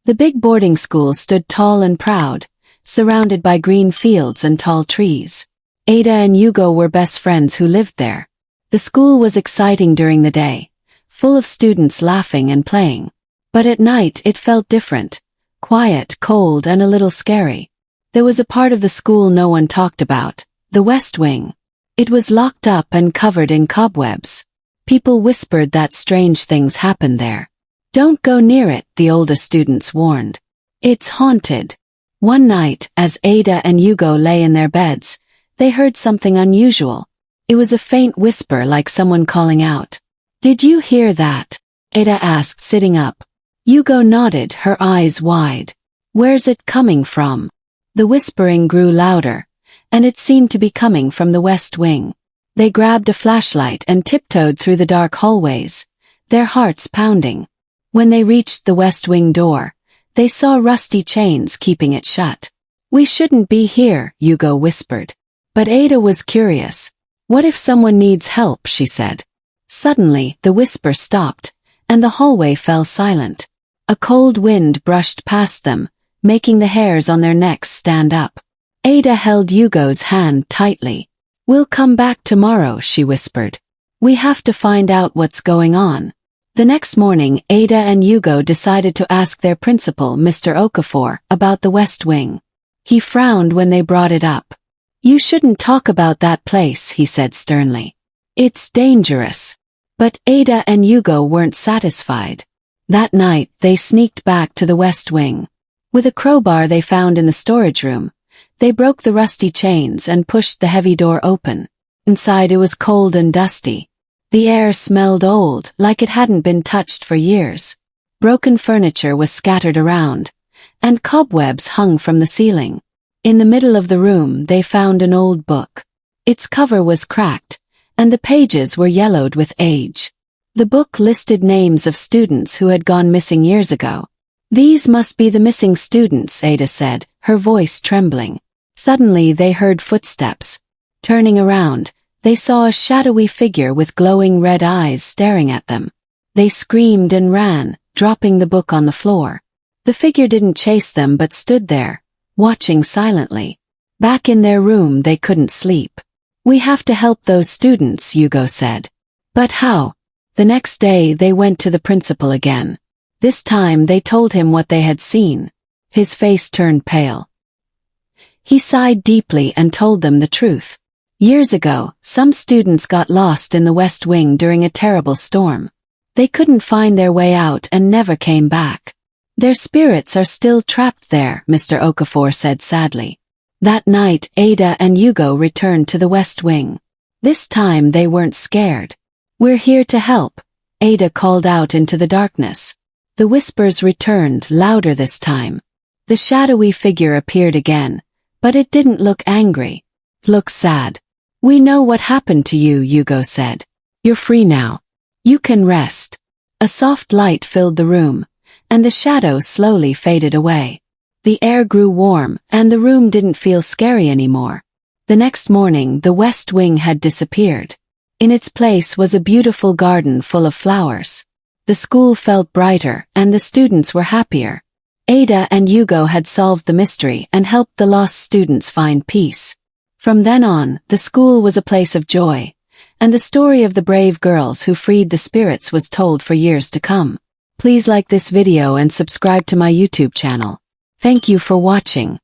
The big boarding school stood tall and proud, surrounded by green fields and tall trees. Ada and Hugo were best friends who lived there. The school was exciting during the day, full of students laughing and playing. But at night it felt different, quiet, cold, and a little scary. There was a part of the school no one talked about, the West Wing. It was locked up and covered in cobwebs. People whispered that strange things happened there. "Don't go near it," the older students warned. "It's haunted." One night, as Ada and Hugo lay in their beds, they heard something unusual. It was a faint whisper like someone calling out. "Did you hear that?" Ada asked, sitting up. Hugo nodded, her eyes wide. "Where's it coming from?" The whispering grew louder, and it seemed to be coming from the West Wing. They grabbed a flashlight and tiptoed through the dark hallways, their hearts pounding. When they reached the West Wing door, they saw rusty chains keeping it shut. "We shouldn't be here," Hugo whispered. But Ada was curious. "What if someone needs help?" she said. Suddenly, the whisper stopped, and the hallway fell silent. A cold wind brushed past them, making the hairs on their necks stand up. Ada held Hugo's hand tightly. "We'll come back tomorrow," she whispered. "We have to find out what's going on." The next morning, Ada and Hugo decided to ask their principal, Mr. Okafor, about the West Wing. He frowned when they brought it up. "You shouldn't talk about that place," he said sternly. "It's dangerous." But Ada and Hugo weren't satisfied. That night, they sneaked back to the West Wing. With a crowbar they found in the storage room, they broke the rusty chains and pushed the heavy door open. Inside it was cold and dusty. The air smelled old, like it hadn't been touched for years. Broken furniture was scattered around, and cobwebs hung from the ceiling. In the middle of the room they found an old book. Its cover was cracked, and the pages were yellowed with age. The book listed names of students who had gone missing years ago. "These must be the missing students," Ada said, her voice trembling. Suddenly they heard footsteps. Turning around, they saw a shadowy figure with glowing red eyes staring at them. They screamed and ran, dropping the book on the floor. The figure didn't chase them but stood there, watching silently. Back in their room they couldn't sleep. "We have to help those students," Hugo said. "But how?" The next day they went to the principal again. This time they told him what they had seen. His face turned pale. He sighed deeply and told them the truth. Years ago, some students got lost in the West Wing during a terrible storm. They couldn't find their way out and never came back. "Their spirits are still trapped there," Mr. Okafor said sadly. That night, Ada and Hugo returned to the West Wing. This time they weren't scared. "We're here to help," Ada called out into the darkness. The whispers returned, louder this time. The shadowy figure appeared again, but it didn't look angry. It looked sad. "We know what happened to you," Hugo said. "You're free now. You can rest." A soft light filled the room, and the shadow slowly faded away. The air grew warm, and the room didn't feel scary anymore. The next morning, the West Wing had disappeared. In its place was a beautiful garden full of flowers. The school felt brighter, and the students were happier. Ada and Hugo had solved the mystery and helped the lost students find peace. From then on, the school was a place of joy, and the story of the brave girls who freed the spirits was told for years to come. Please like this video and subscribe to my YouTube channel. Thank you for watching.